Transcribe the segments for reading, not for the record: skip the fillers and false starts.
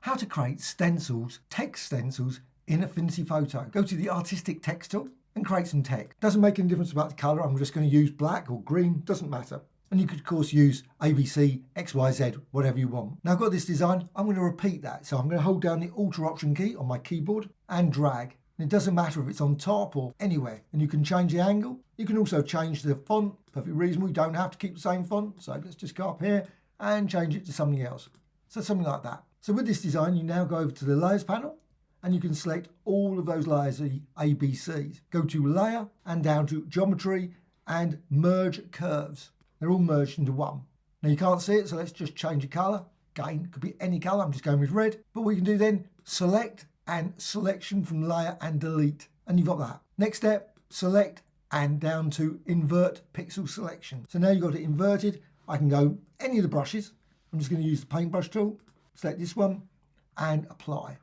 How to create stencils, text stencils in Affinity Photo. Go to the artistic text tool and create some text. Doesn't make any difference about the colour. I'm just going to use black or green, doesn't matter. And you could of course use ABC, XYZ, whatever you want. Now I've got this design, I'm going to repeat that. So I'm going to hold down the Alt or Option key on my keyboard and drag. And it doesn't matter if it's on top or anywhere. And you can change the angle. You can also change the font, perfectly reasonable. You don't have to keep the same font. So let's just go up here and change it to something else. So something like that. So with this design, you now go over to the Layers panel and you can select all of those layers, the ABCs. Go to Layer and down to Geometry and Merge Curves. They're all merged into one. Now you can't see it, so let's just change the colour. Again, it could be any colour, I'm just going with red. But we can do then select and selection from layer and delete. And you've got that. Next step, select and down to invert pixel selection. So now you've got it inverted. I can go any of the brushes. I'm just going to use the paintbrush tool, select this one and apply.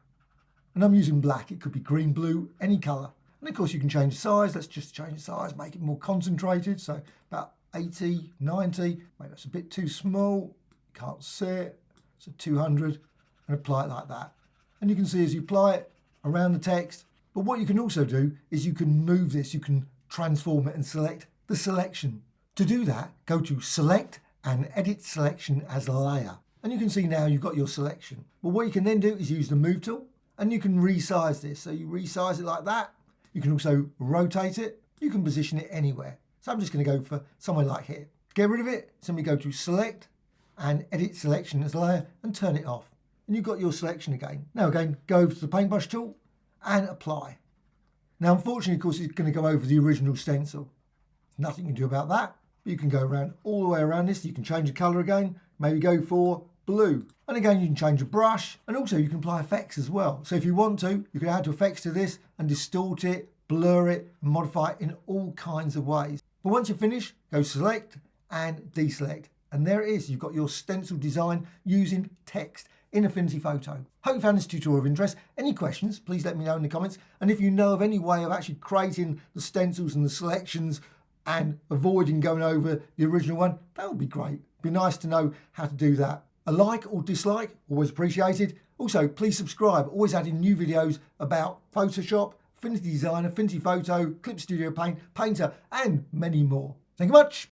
And I'm using black, it could be green, blue, any colour. And of course you can change the size. Let's just change the size, make it more concentrated. So about 80, 90, maybe that's a bit too small. Can't see it. So 200 and apply it like that. And you can see as you apply it around the text. But what you can also do is you can move this, you can transform it and select the selection. To do that, go to Select and Edit Selection as a Layer. And you can see now you've got your selection. But what you can then do is use the Move tool and you can resize this. So you resize it like that. You can also rotate it. You can position it anywhere. So I'm just going to go for somewhere like here. To get rid of it, simply go to Select and Edit Selection as a Layer and turn it off. And you've got your selection again. Now again, go over to the paintbrush tool and apply. Now unfortunately, of course, it's going to go over the original stencil. Nothing you can do about that. But you can go around all the way around this. You can change the colour again, maybe go for blue. And again, you can change the brush and also you can apply effects as well. So if you want to, you can add effects to this and distort it, blur it, and modify it in all kinds of ways. But once you're finished, go select and deselect. And there it is. You've got your stencil design using text in Affinity Photo. Hope you found this tutorial of interest. Any questions, please let me know in the comments. And if you know of any way of actually creating the stencils and the selections and avoiding going over the original one, that would be great. Be nice to know how to do that. A like or dislike, always appreciated. Also, please subscribe. Always adding new videos about Photoshop, Affinity Design, Affinity Photo, Clip Studio Paint, Painter, and many more. Thank you much.